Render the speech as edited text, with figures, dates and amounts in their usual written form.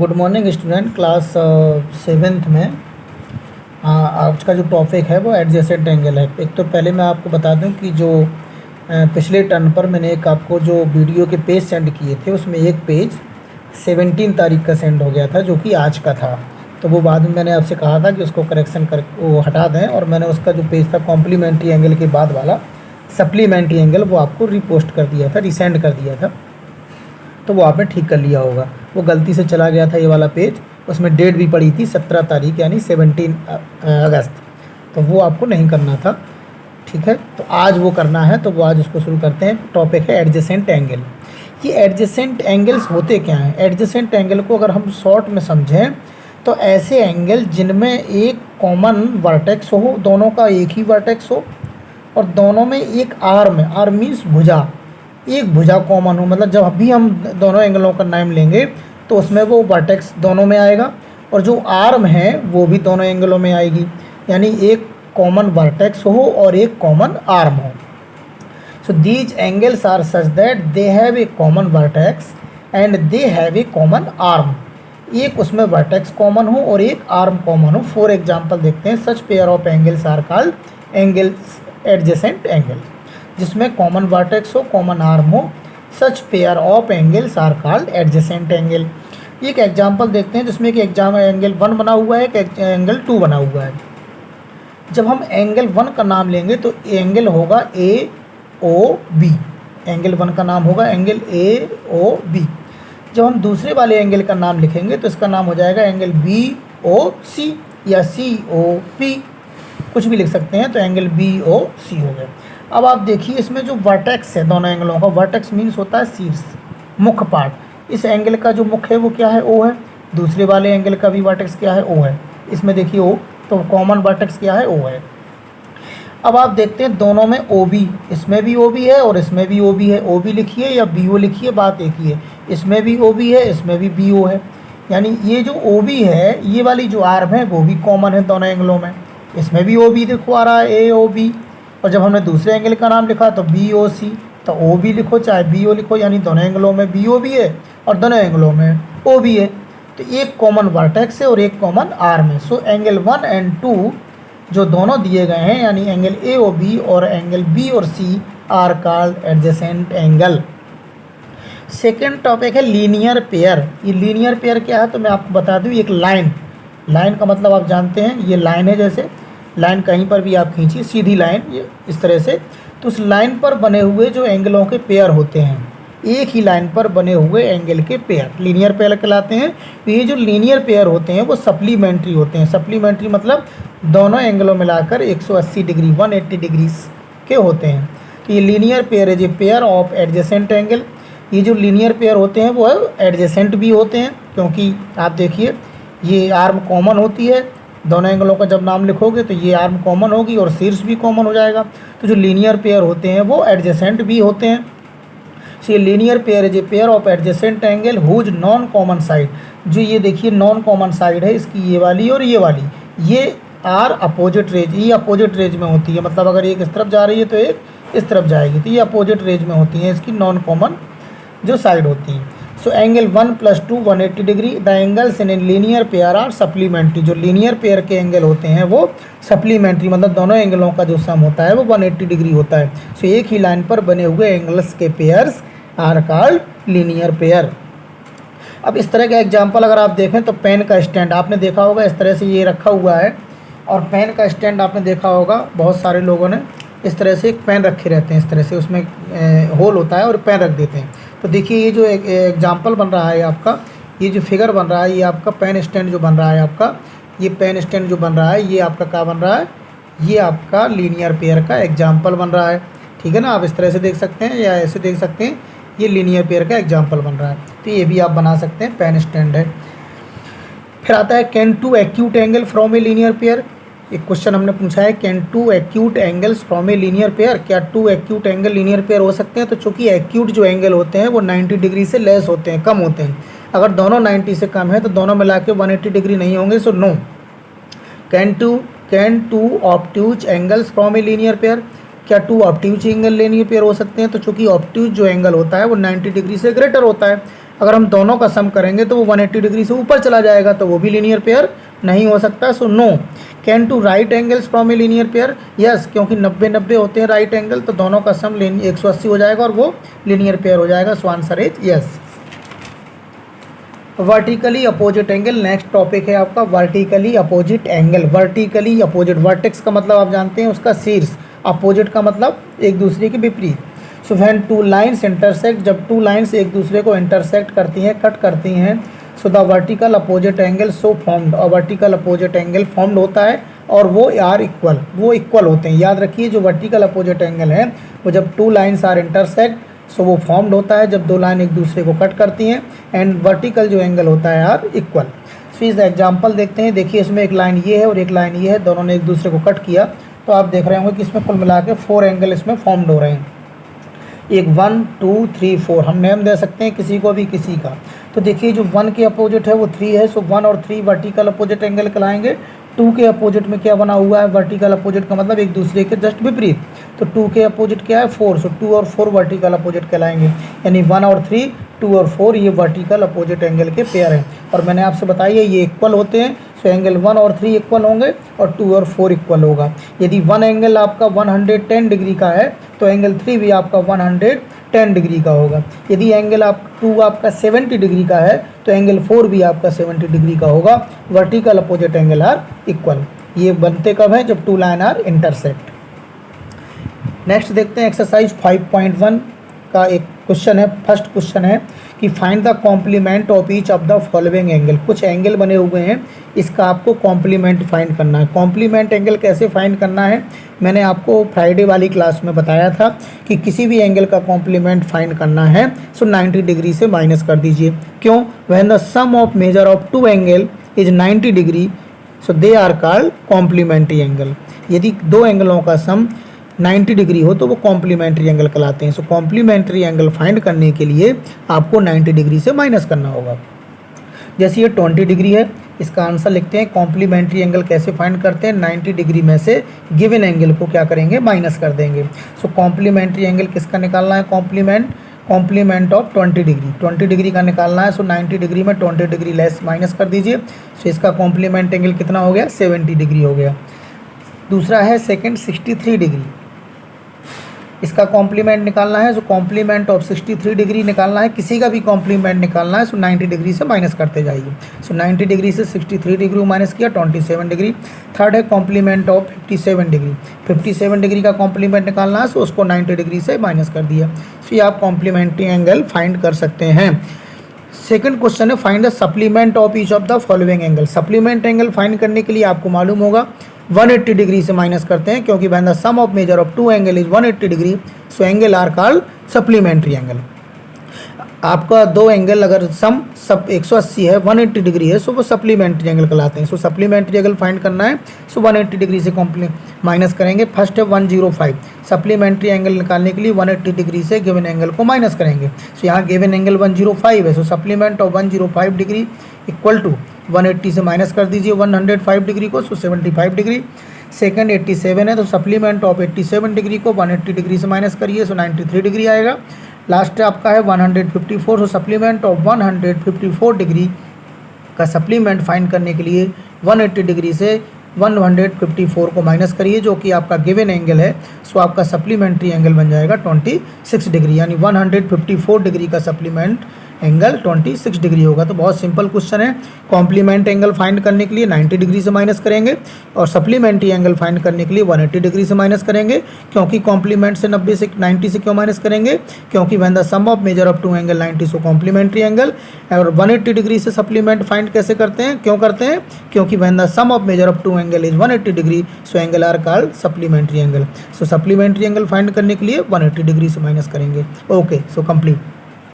Good morning student. Class seventh में आज का जो टॉपिक है वो एडजेसेंट एंगल है। एक तो पहले मैं आपको बता दूं कि जो पिछले टर्न पर मैंने एक आपको जो वीडियो के पेज सेंड किए थे उसमें एक पेज 17 तारीख का सेंड हो गया था जो कि आज का था। तो वो बाद में मैंने आपसे कहा था कि उसको करेक्शन कर वो हटा दें, और मैंने उसका जो पेज था कॉम्प्लीमेंट्री एंगल के बाद वाला सप्लीमेंट्री एंगल वो आपको रिपोस्ट कर दिया था, रिसेंड कर दिया था। तो वो आपने ठीक कर लिया होगा। वो गलती से चला गया था ये वाला पेज, उसमें डेट भी पड़ी थी 17 तारीख यानी 17 अगस्त। तो वो आपको नहीं करना था, ठीक है। तो आज वो करना है, तो वो आज उसको शुरू करते हैं। टॉपिक है एडजेसेंट एंगल। ये एडजेसेंट एंगल्स होते क्या हैं? एडजेसेंट एंगल को अगर हम शॉर्ट में समझें तो ऐसे एंगल जिनमें एक कॉमन वर्टेक्स हो, दोनों का एक ही वर्टेक्स हो, और दोनों में एक आर्म है। आर्म मीन्स भुजा, एक भुजा कॉमन हो। मतलब जब भी हम दोनों एंगलों का नाम लेंगे तो उसमें वो वर्टेक्स दोनों में आएगा, और जो आर्म है वो भी दोनों एंगलों में आएगी। यानी एक कॉमन वर्टेक्स हो और एक कॉमन आर्म हो। So these angles are such that they have a common vertex and they have a common arm. एक उसमें वर्टेक्स कॉमन हो और एक आर्म कॉमन हो। फॉर एग्जाम्पल देखते हैं, such pair of angles are called angles adjacent angle. जिसमें common vertex हो, कॉमन आर्म हो, such pair of angles are called adjacent angle. एक एग्जांपल देखते हैं जिसमें कि एंगल 1 बना हुआ है, एक एंगल 2 बना हुआ है। जब हम एंगल 1 का नाम लेंगे तो एंगल होगा AOB। एंगल 1 का नाम होगा एंगल AOB। जब हम दूसरे वाले एंगल का नाम लिखेंगे तो इसका नाम हो जाएगा एंगल BOC या COP, कुछ भी लिख सकते हैं। तो एंगल BOC हो गया। अब आप देखिए, इसमें जो वर्टेक्स है दोनों एंगलों का, वर्टेक्स मीन्स होता है शीर्ष, मुख्य पार्ट। इस एंगल का जो मुख्य है वो क्या है? O है। दूसरे वाले एंगल का भी वर्टेक्स क्या है? O है। इसमें देखिए O, तो कॉमन वर्टेक्स क्या है? O है। अब आप देखते हैं दोनों में OB, इसमें भी OB है और इसमें भी OB है। OB लिखिए या BO लिखिए, बात एक ही है। इसमें भी OB है, इसमें भी BO है। यानी ये जो OB है, ये वाली जो आर्म है वो भी कॉमन है दोनों एंगलों में। इसमें भी OB देखो आ रहा है, AOB। और जब हमने दूसरे एंगल का नाम लिखा तो BOC, तो OB लिखो चाहे BO लिखो, यानी दोनों एंगलों में BO भी है और दोनों एंगलों में OB है। तो एक कॉमन वर्टेक्स है और एक कॉमन आर्म है। सो एंगल 1 एंड 2 जो दोनों दिए गए हैं, यानी एंगल AOB और एंगल B और C are called adjacent angle. Second topic है लीनियर पेयर। ये लीनियर पेयर क्या है तो मैं आपको बता दूँ। एक लाइन का मतलब आप जानते हैं, ये लाइन है। जैसे लाइन कहीं पर भी आप खींचिए, सीधी लाइन ये इस तरह से, तो उस लाइन पर बने हुए जो एंगलों के पेयर होते हैं, एक ही लाइन पर बने हुए एंगल के पेयर लीनियर पेयर कहलाते हैं। तो ये जो लीनियर पेयर होते हैं वो सप्लीमेंट्री होते हैं। सप्लीमेंट्री मतलब दोनों एंगलों मिलाकर 180 डिग्री 180 डिग्री के होते हैं। तो ये लीनियर पेयर है, ये पेयर ऑफ एडजेसेंट एंगल। ये जो लीनियर पेयर होते हैं वो एडजेसेंट भी होते हैं, क्योंकि आप देखिए ये आर्म कॉमन होती है। दोनों एंगलों का जब नाम लिखोगे तो ये आर्म कॉमन होगी और शीर्ष भी कॉमन हो जाएगा। तो जो लीनियर पेयर होते हैं वो एडजेसेंट भी होते हैं। सो ये लीनियर पेयर है, ये pair of adjacent angle whose non common side. जो ये देखिए नॉन कॉमन साइड है इसकी, ये वाली और ये वाली, ये आर अपोजिट रेज। ये अपोजिट रेज में होती है, मतलब अगर एक इस तरफ जा रही है तो एक इस तरफ जाएगी, तो ये अपोजिट रेज में होती है इसकी नॉन कॉमन जो साइड होती है। So angle 1 + 2 180 degree. The angles in linear pair are supplementary. जो लीनियर पेयर के एंगल होते हैं वो सप्लीमेंट्री, मतलब दोनों एंगलों का जो सम होता है वो 180 डिग्री होता है। सो एक ही लाइन पर बने हुए एंगल्स के pairs are called linear pair. अब इस तरह का एग्जाम्पल अगर आप देखें तो पेन का स्टैंड आपने देखा होगा, इस तरह से ये रखा हुआ है। और पेन का स्टैंड आपने देखा होगा, बहुत सारे लोगों ने इस तरह से एक पेन रखे रहते हैं, इस तरह से उसमें होल होता है और पेन रख देते हैं। तो देखिए ये जो एग्जाम्पल बन रहा है आपका, ये जो फिगर बन रहा है, ये आपका पेन स्टैंड जो बन रहा है आपका, ये पेन स्टैंड जो बन रहा है ये आपका क्या बन रहा है? ये आपका लीनियर पेयर का एग्जाम्पल बन रहा है, ठीक है ना। आप इस तरह से देख सकते हैं या ऐसे देख सकते हैं, ये लीनियर पेयर का एग्जाम्पल बन रहा है। तो ये भी आप बना सकते हैं, पेन स्टैंड है। फिर आता है can 2 acute angle from a linear pair. एक क्वेश्चन हमने पूछा है, can 2 acute angles from a linear pair. क्या 2 एक्यूट एंगल लीनियर पेयर हो सकते हैं? तो चूँकि एक्यूट जो एंगल होते हैं वो 90 डिग्री से लेस होते हैं, कम होते हैं। अगर दोनों 90 से कम है तो दोनों मिला के 180 डिग्री नहीं होंगे। So no. Can 2 obtuse angles from a linear pair. क्या 2 ऑब्ट्यूज एंगल लीनियर पेयर हो सकते हैं? तो चूँकि ऑब्ट्यूज जो एंगल होता है वो 90 डिग्री से ग्रेटर होता है। अगर हम दोनों का सम करेंगे तो वो 180 डिग्री से ऊपर चला जाएगा, तो वो भी लीनियर पेयर नहीं हो सकता। So no. Can two right angles from a linear pair? Yes, क्योंकि 90-90 होते हैं राइट एंगल, तो दोनों का सम 180 हो जाएगा और वो लीनियर पेयर हो जाएगा। So answer is yes. Vertically opposite angle, next topic है आपका vertically opposite angle. Vertically opposite, vertex का मतलब आप जानते हैं उसका शीर्ष, अपोजिट का मतलब एक दूसरे के विपरीत। So when two lines intersect, जब टू लाइन्स एक दूसरे को इंटरसेक्ट करती हैं, कट करती हैं, so the vertical opposite angle so formed, और वर्टिकल अपोजिट एंगल फॉर्म्ड होता है और वो आर इक्वल, वो इक्वल होते हैं। याद रखिए जो वर्टिकल अपोजिट एंगल है वो जब टू लाइन्स आर इंटरसेक्ट, सो वो फॉर्म्ड होता है जब दो लाइन एक दूसरे को कट करती हैं, एंड वर्टिकल जो एंगल होता है आर इक्वल। सो इस एग्जांपल देखते हैं। देखिए इसमें एक लाइन ये है और एक लाइन ये है, दोनों ने एक दूसरे को कट किया, तो आप देख रहे होंगे कि इसमें कुल मिला के 4 एंगल इसमें फॉर्म्ड हो रहे हैं। एक 1 2 3 4 हम नेम दे सकते हैं किसी को भी किसी का। तो देखिए जो 1 के अपोजिट है वो 3 है, सो 1 और 3 वर्टिकल अपोजिट एंगल कहलाएंगे। 2 के अपोजिट में क्या बना हुआ है? वर्टिकल अपोजिट का मतलब एक दूसरे के जस्ट विपरीत, तो 2 के अपोजिट क्या है? 4, सो 2 और 4 वर्टिकल अपोजिट कहलाएंगे, यानी 1 और 3, 2 और 4 ये वर्टिकल अपोजिट एंगल के पेयर हैं। और मैंने आपसे बताया ये इक्वल होते हैं, सो एंगल 1 और 3 इक्वल होंगे और 2 और 4 इक्वल होगा। यदि 1 एंगल आपका 110 डिग्री का है तो एंगल 3 भी आपका 110 डिग्री का होगा। यदि एंगल 2 आपका 70 डिग्री का है तो एंगल 4 भी आपका 70 डिग्री का होगा। Vertical opposite angle are equal. ये बनते कब हैं? जब two line are intersect. Next देखते हैं एक्सरसाइज 5.1 का एक क्वेश्चन है। फर्स्ट क्वेश्चन है कि find the complement of each of the following angle. कुछ एंगल बने हुए हैं, इसका आपको कॉम्प्लीमेंट फाइंड करना है। कॉम्प्लीमेंट एंगल कैसे फाइंड करना है? मैंने आपको फ्राइडे वाली क्लास में बताया था कि किसी भी एंगल का कॉम्प्लीमेंट फाइंड करना है सो 90 डिग्री से माइनस कर दीजिए। क्यों? When the sum of measure of two angle is 90 degree so they are called complementary angle. यदि दो एंगलों का सम 90 डिग्री हो तो वो कॉम्प्लीमेंट्री एंगल कहलाते हैं। सो कॉम्प्लीमेंट्री एंगल फाइंड करने के लिए आपको 90 डिग्री से माइनस करना होगा। जैसे ये 20 डिग्री है, इसका आंसर लिखते हैं। कॉम्प्लीमेंट्री एंगल कैसे फाइंड करते हैं? 90 डिग्री में से गिवन एंगल को क्या करेंगे? माइनस कर देंगे। सो कॉम्प्लीमेंट्री एंगल किसका निकालना है? कॉम्प्लीमेंट ऑफ 20 डिग्री, 20 डिग्री का निकालना है। सो 90 डिग्री में 20 डिग्री लेस माइनस कर दीजिए। सो इसका कॉम्प्लीमेंट एंगल कितना हो गया? 70 डिग्री हो गया। दूसरा है सेकेंड 63 डिग्री, इसका कॉम्प्लीमेंट निकालना है। सो कॉम्प्लीमेंट ऑफ 63 डिग्री निकालना है, किसी का भी कॉम्प्लीमेंट निकालना है। सो 90 डिग्री से माइनस करते जाइए। सो 90 डिग्री से 63 डिग्री माइनस किया, 27 डिग्री। थर्ड है कॉम्प्लीमेंट ऑफ 57 डिग्री, 57 डिग्री का कॉम्प्लीमेंट निकालना है, सो उसको 90 डिग्री से माइनस कर दिया। सो ये आप कॉम्प्लीमेंट्री एंगल फाइंड कर सकते हैं। सेकंड क्वेश्चन है find the supplement of each of the following angle. Supplement angle find करने के लिए आपको मालूम होगा 180 डिग्री से माइनस करते हैं, क्योंकि when the sum of measure of two angle is 180 degree so angle are called supplementary angle. आपका दो एंगल अगर सम सब 180 है, 180 डिग्री है, सो वो सप्लीमेंट्री एंगल कहलाते हैं। सो सप्लीमेंट्री एंगल फाइंड करना है, सो 180 डिग्री से माइनस करेंगे। फर्स्ट है 105, सप्लीमेंट्री एंगल निकालने के लिए 180 डिग्री से गिवन एंगल को माइनस करेंगे। सो यहाँ गिवन एंगल 105 है, so supplement of 105 degree equal to 180 से माइनस कर दीजिए 105 डिग्री को, सो 75 डिग्री। सेकंड 87 है, तो सप्लीमेंट ऑफ 87 डिग्री को 180 डिग्री से माइनस करिए, सो 93 डिग्री आएगा। लास्ट आपका है 154, सो सप्लीमेंट ऑफ 154 डिग्री का सप्लीमेंट फाइंड करने के लिए 180 डिग्री से 154 को माइनस करिए, जो कि आपका गिवन एंगल है। सो आपका सप्लीमेंट्री एंगल बन जाएगा 26 डिग्री, यानी 154 डिग्री का सप्लीमेंट एंगल 26 डिग्री होगा। तो बहुत सिंपल क्वेश्चन है। कॉम्प्लीमेंट एंगल फाइंड करने के लिए 90 डिग्री से माइनस करेंगे और सप्लीमेंट्री एंगल फाइंड करने के लिए 180 डिग्री से माइनस करेंगे। क्योंकि कॉम्प्लीमेंट से 90 से क्यों माइनस करेंगे? क्योंकि when the sum of measure of two angle 90 so complementary angle. और 180 डिग्री से सप्लीमेंट फाइंड कैसे करते हैं? क्यों करते हैं? क्योंकि when the sum of measure of two angle is 180 degree so angle are called supplementary angle. So supplementary angle find करने के लिए 180 डिग्री से माइनस करेंगे। Okay, so complete.